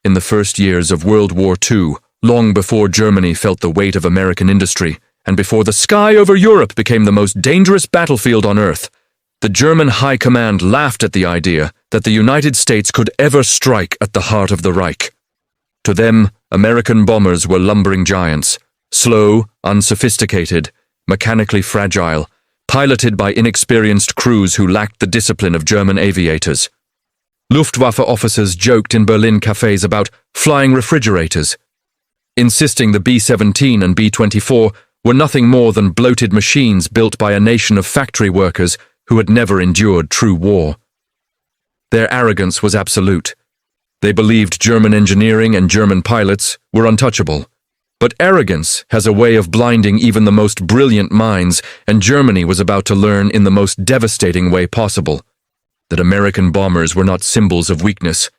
in the first years of World War II, long before Germany felt the weight of American industry, and before the sky over Europe became the most dangerous battlefield on Earth, the German High Command laughed at the idea that the United States could ever strike at the heart of the Reich. To them, American bombers were lumbering giants, slow, unsophisticated, mechanically fragile, piloted by inexperienced crews who lacked the discipline of German aviators. Luftwaffe officers joked in Berlin cafes about flying refrigerators, insisting the B-17 and B-24 were nothing more than bloated machines built by a nation of factory workers who had never endured true war. Their arrogance was absolute. They believed German engineering and German pilots were untouchable. But arrogance has a way of blinding even the most brilliant minds, and Germany was about to learn in the most devastating way possible that American bombers were not symbols of weakness.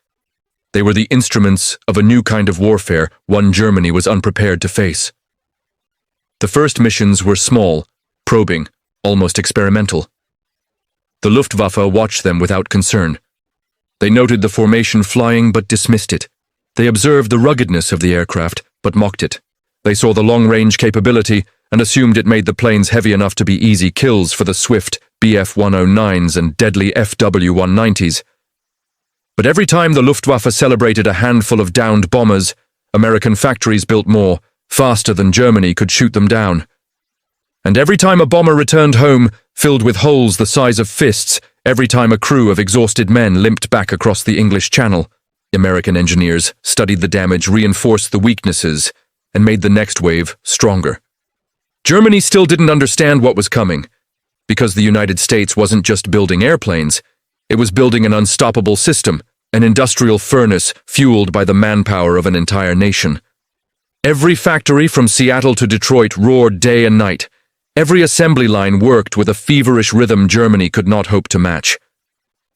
They were the instruments of a new kind of warfare, one Germany was unprepared to face. The first missions were small, probing, almost experimental. The Luftwaffe watched them without concern. They noted the formation flying but dismissed it. They observed the ruggedness of the aircraft but mocked it. They saw the long-range capability and assumed it made the planes heavy enough to be easy kills for the swift Bf-109s and deadly FW-190s. But every time the Luftwaffe celebrated a handful of downed bombers, American factories built more, faster than Germany could shoot them down. And every time a bomber returned home, filled with holes the size of fists, every time a crew of exhausted men limped back across the English Channel, American engineers studied the damage, reinforced the weaknesses, and made the next wave stronger. Germany still didn't understand what was coming, because the United States wasn't just building airplanes, it was building an unstoppable system, an industrial furnace fueled by the manpower of an entire nation. Every factory from Seattle to Detroit roared day and night. Every assembly line worked with a feverish rhythm Germany could not hope to match.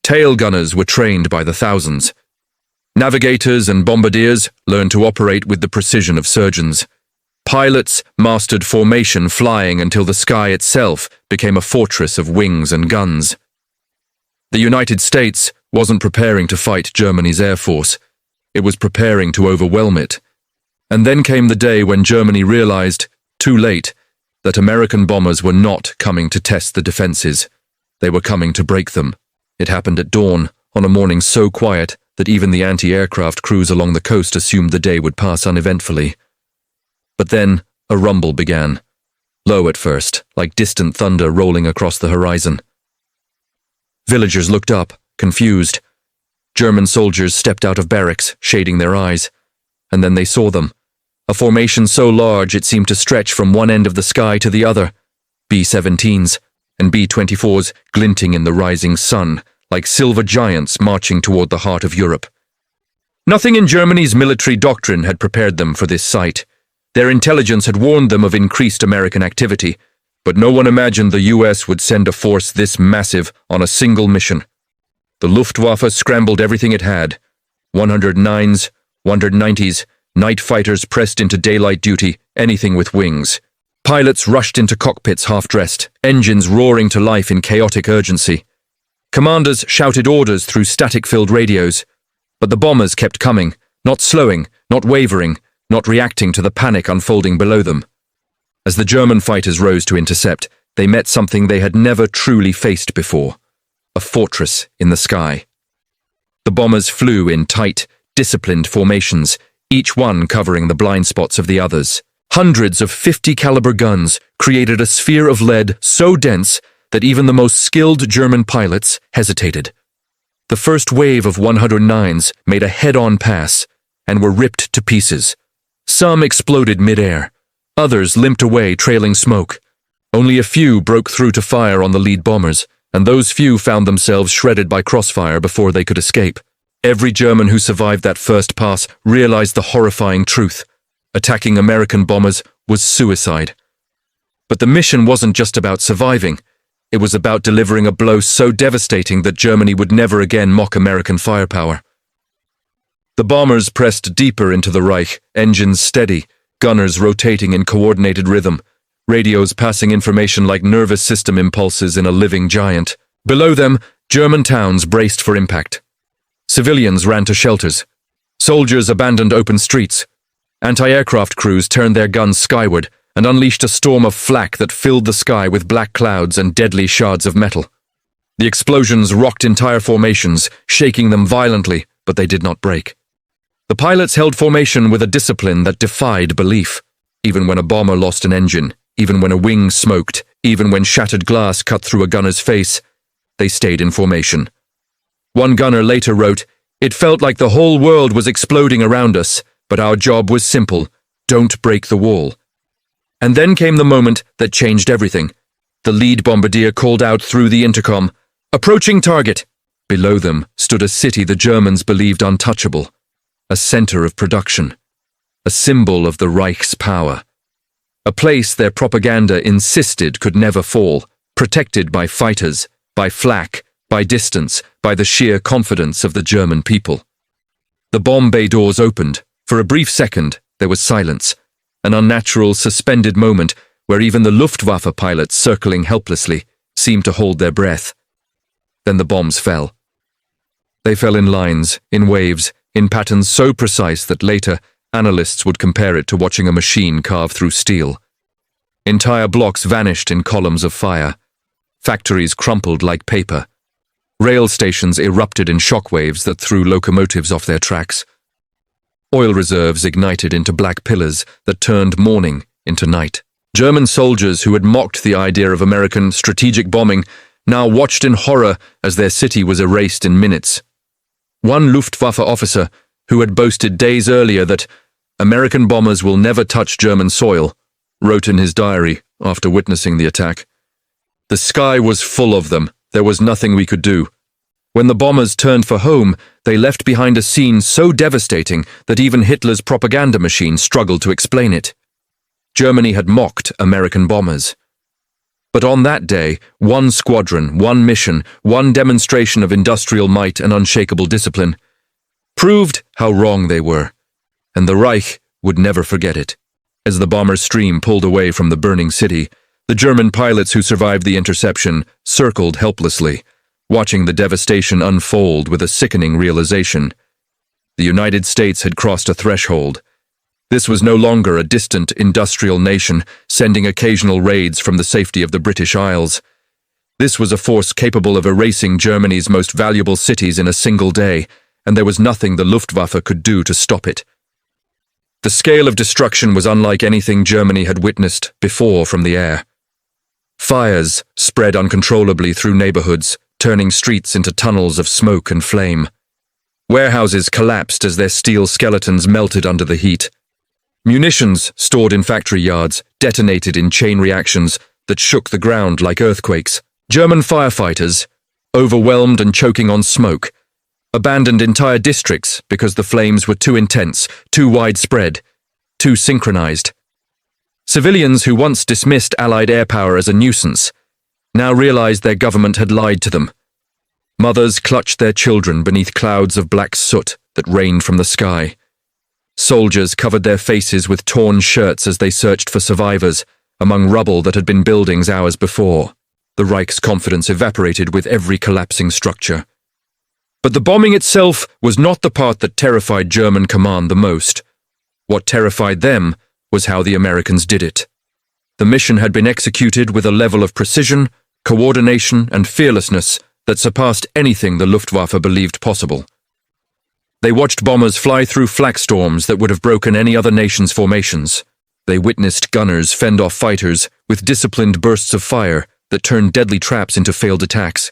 Tail gunners were trained by the thousands. Navigators and bombardiers learned to operate with the precision of surgeons. Pilots mastered formation flying until the sky itself became a fortress of wings and guns. The United States wasn't preparing to fight Germany's air force. It was preparing to overwhelm it. And then came the day when Germany realized, too late, that American bombers were not coming to test the defenses. They were coming to break them. It happened at dawn, on a morning so quiet that even the anti-aircraft crews along the coast assumed the day would pass uneventfully. But then a rumble began, low at first, like distant thunder rolling across the horizon. Villagers looked up, confused. German soldiers stepped out of barracks, shading their eyes, and then they saw them. A formation so large it seemed to stretch from one end of the sky to the other, B-17s and B-24s glinting in the rising sun, like silver giants marching toward the heart of Europe. Nothing in Germany's military doctrine had prepared them for this sight. Their intelligence had warned them of increased American activity, but no one imagined the US would send a force this massive on a single mission. The Luftwaffe scrambled everything it had. 109s, 190s, night fighters pressed into daylight duty, anything with wings. Pilots rushed into cockpits half-dressed, engines roaring to life in chaotic urgency. Commanders shouted orders through static-filled radios. But the bombers kept coming, not slowing, not wavering, not reacting to the panic unfolding below them. As the German fighters rose to intercept, they met something they had never truly faced before: a fortress in the sky. The bombers flew in tight, disciplined formations, each one covering the blind spots of the others. Hundreds of 50-caliber guns created a sphere of lead so dense that even the most skilled German pilots hesitated. The first wave of 109s made a head-on pass and were ripped to pieces. Some exploded mid-air. Others limped away trailing smoke. Only a few broke through to fire on the lead bombers, and those few found themselves shredded by crossfire before they could escape. Every German who survived that first pass realized the horrifying truth. Attacking American bombers was suicide. But the mission wasn't just about surviving. It was about delivering a blow so devastating that Germany would never again mock American firepower. The bombers pressed deeper into the Reich, engines steady, gunners rotating in coordinated rhythm, radios passing information like nervous system impulses in a living giant. Below them, German towns braced for impact. Civilians ran to shelters. Soldiers abandoned open streets. Anti-aircraft crews turned their guns skyward and unleashed a storm of flak that filled the sky with black clouds and deadly shards of metal. The explosions rocked entire formations, shaking them violently, but they did not break. The pilots held formation with a discipline that defied belief. Even when a bomber lost an engine, even when a wing smoked, even when shattered glass cut through a gunner's face, they stayed in formation. One gunner later wrote, "It felt like the whole world was exploding around us, but our job was simple: don't break the wall." And then came the moment that changed everything. The lead bombardier called out through the intercom, "Approaching target!" Below them stood a city the Germans believed untouchable, a center of production, a symbol of the Reich's power, a place their propaganda insisted could never fall, protected by fighters, by flak, by distance, by the sheer confidence of the German people. The bomb bay doors opened. For a brief second, there was silence, an unnatural, suspended moment where even the Luftwaffe pilots circling helplessly seemed to hold their breath. Then the bombs fell. They fell in lines, in waves, in patterns so precise that later analysts would compare it to watching a machine carve through steel. Entire blocks vanished in columns of fire. Factories crumpled like paper. Rail stations erupted in shockwaves that threw locomotives off their tracks. Oil reserves ignited into black pillars that turned morning into night. German soldiers who had mocked the idea of American strategic bombing now watched in horror as their city was erased in minutes. One Luftwaffe officer, who had boasted days earlier that American bombers will never touch German soil, wrote in his diary after witnessing the attack, "The sky was full of them. There was nothing we could do. When the bombers turned for home, they left behind a scene so devastating that even Hitler's propaganda machine struggled to explain it. Germany had mocked American bombers. But on that day, one squadron, one mission, one demonstration of industrial might and unshakable discipline proved how wrong they were, and the Reich would never forget it." As the bomber stream pulled away from the burning city, the German pilots who survived the interception circled helplessly, watching the devastation unfold with a sickening realization. The United States had crossed a threshold. This was no longer a distant industrial nation sending occasional raids from the safety of the British Isles. This was a force capable of erasing Germany's most valuable cities in a single day, and there was nothing the Luftwaffe could do to stop it. The scale of destruction was unlike anything Germany had witnessed before from the air. Fires spread uncontrollably through neighborhoods, turning streets into tunnels of smoke and flame. Warehouses collapsed as their steel skeletons melted under the heat. Munitions stored in factory yards detonated in chain reactions that shook the ground like earthquakes. German firefighters, overwhelmed and choking on smoke, abandoned entire districts because the flames were too intense, too widespread, too synchronized. Civilians who once dismissed Allied air power as a nuisance now realized their government had lied to them. Mothers clutched their children beneath clouds of black soot that rained from the sky. Soldiers covered their faces with torn shirts as they searched for survivors among rubble that had been buildings hours before. The Reich's confidence evaporated with every collapsing structure. But the bombing itself was not the part that terrified German command the most. What terrified them was how the Americans did it. The mission had been executed with a level of precision, coordination, and fearlessness that surpassed anything the Luftwaffe believed possible. They watched bombers fly through flak storms that would have broken any other nation's formations. They witnessed gunners fend off fighters with disciplined bursts of fire that turned deadly traps into failed attacks.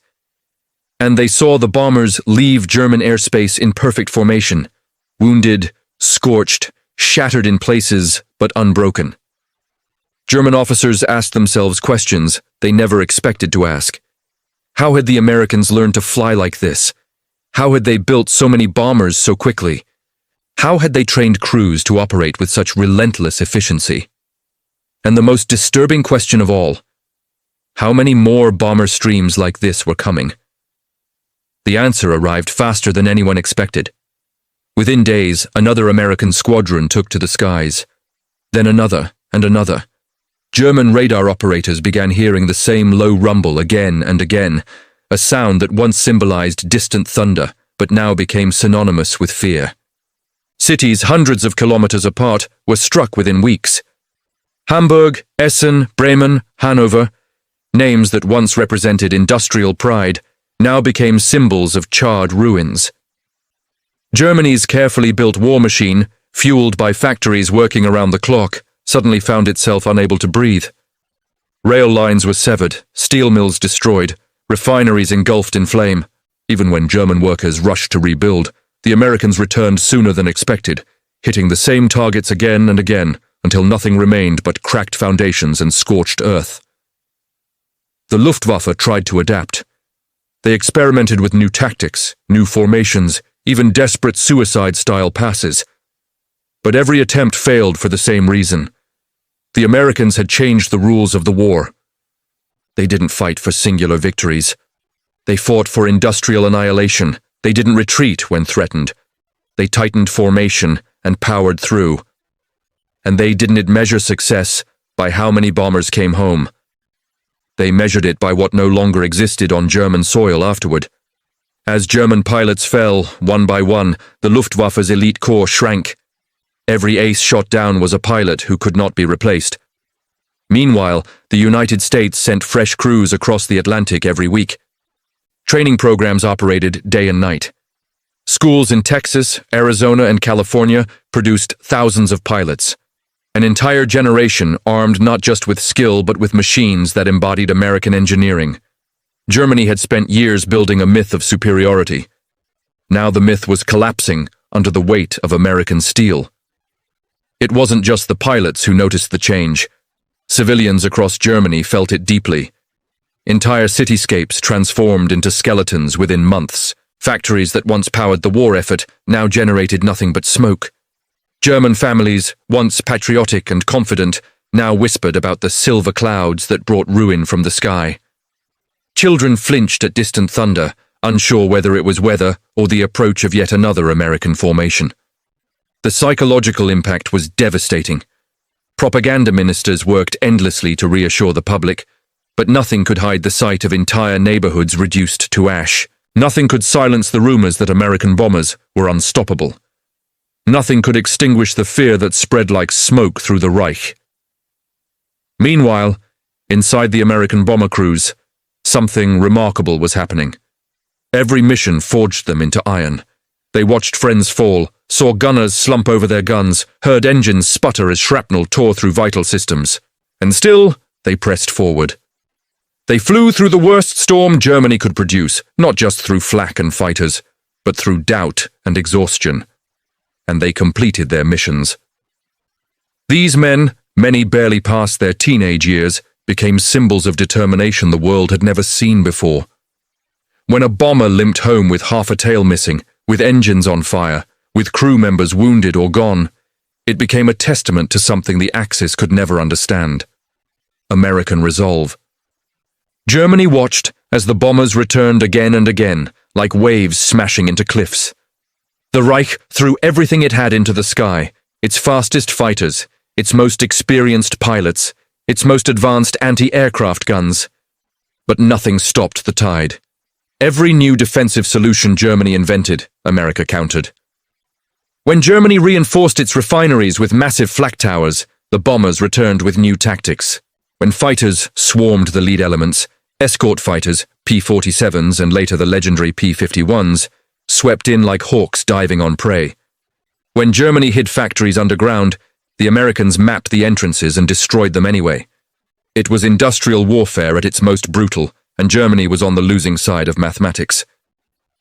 And they saw the bombers leave German airspace in perfect formation, wounded, scorched, shattered in places, but unbroken. German officers asked themselves questions they never expected to ask. How had the Americans learned to fly like this? How had they built so many bombers so quickly? How had they trained crews to operate with such relentless efficiency? And the most disturbing question of all, how many more bomber streams like this were coming? The answer arrived faster than anyone expected. Within days, another American squadron took to the skies. Then another and another. German radar operators began hearing the same low rumble again and again, a sound that once symbolized distant thunder, but now became synonymous with fear. Cities hundreds of kilometers apart were struck within weeks. Hamburg, Essen, Bremen, Hanover, names that once represented industrial pride, now became symbols of charred ruins. Germany's carefully built war machine, fueled by factories working around the clock, suddenly found itself unable to breathe. Rail lines were severed, steel mills destroyed, refineries engulfed in flame. Even when German workers rushed to rebuild, the Americans returned sooner than expected, hitting the same targets again and again until nothing remained but cracked foundations and scorched earth. The Luftwaffe tried to adapt. They experimented with new tactics, new formations, even desperate suicide-style passes. But every attempt failed for the same reason. The Americans had changed the rules of the war. They didn't fight for singular victories. They fought for industrial annihilation. They didn't retreat when threatened. They tightened formation and powered through. And they didn't measure success by how many bombers came home. They measured it by what no longer existed on German soil afterward. As German pilots fell, one by one, the Luftwaffe's elite corps shrank. Every ace shot down was a pilot who could not be replaced. Meanwhile, the United States sent fresh crews across the Atlantic every week. Training programs operated day and night. Schools in Texas, Arizona, and California produced thousands of pilots. An entire generation armed not just with skill but with machines that embodied American engineering. Germany had spent years building a myth of superiority. Now the myth was collapsing under the weight of American steel. It wasn't just the pilots who noticed the change. Civilians across Germany felt it deeply. Entire cityscapes transformed into skeletons within months. Factories that once powered the war effort now generated nothing but smoke. German families, once patriotic and confident, now whispered about the silver clouds that brought ruin from the sky. Children flinched at distant thunder, unsure whether it was weather or the approach of yet another American formation. The psychological impact was devastating. Propaganda ministers worked endlessly to reassure the public, but nothing could hide the sight of entire neighborhoods reduced to ash. Nothing could silence the rumors that American bombers were unstoppable. Nothing could extinguish the fear that spread like smoke through the Reich. Meanwhile, inside the American bomber crews, something remarkable was happening. Every mission forged them into iron. They watched friends fall, saw gunners slump over their guns, heard engines sputter as shrapnel tore through vital systems. And still, they pressed forward. They flew through the worst storm Germany could produce, not just through flak and fighters, but through doubt and exhaustion. And they completed their missions. These men, many barely past their teenage years, became symbols of determination the world had never seen before. When a bomber limped home with half a tail missing, with engines on fire, with crew members wounded or gone, it became a testament to something the Axis could never understand: American resolve. Germany watched as the bombers returned again and again, like waves smashing into cliffs. The Reich threw everything it had into the sky, its fastest fighters, its most experienced pilots, its most advanced anti-aircraft guns. But nothing stopped the tide. Every new defensive solution Germany invented, America countered. When Germany reinforced its refineries with massive flak towers, the bombers returned with new tactics. When fighters swarmed the lead elements, escort fighters, P-47s and later the legendary P-51s, swept in like hawks diving on prey. When Germany hid factories underground, the Americans mapped the entrances and destroyed them anyway. It was industrial warfare at its most brutal, and Germany was on the losing side of mathematics.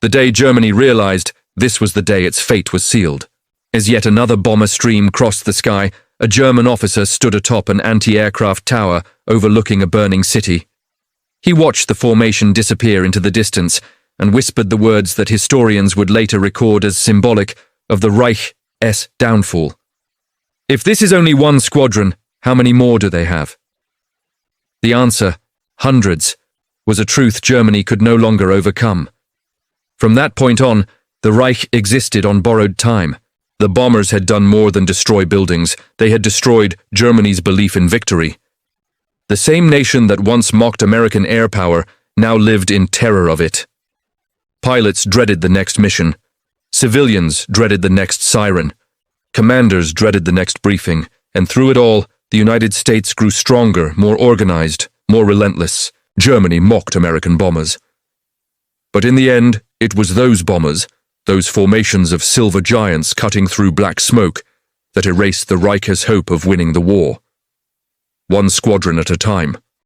The day Germany realized this was the day its fate was sealed. As yet another bomber stream crossed the sky, a German officer stood atop an anti-aircraft tower overlooking a burning city. He watched the formation disappear into the distance and whispered the words that historians would later record as symbolic of the Reich's downfall. If this is only one squadron, how many more do they have? The answer, hundreds, was a truth Germany could no longer overcome. From that point on, the Reich existed on borrowed time. The bombers had done more than destroy buildings. They had destroyed Germany's belief in victory. The same nation that once mocked American air power now lived in terror of it. Pilots dreaded the next mission. Civilians dreaded the next siren. Commanders dreaded the next briefing, and through it all, the United States grew stronger, more organized, more relentless. Germany mocked American bombers. But in the end, it was those bombers, those formations of silver giants cutting through black smoke, that erased the Reich's hope of winning the war. One squadron at a time.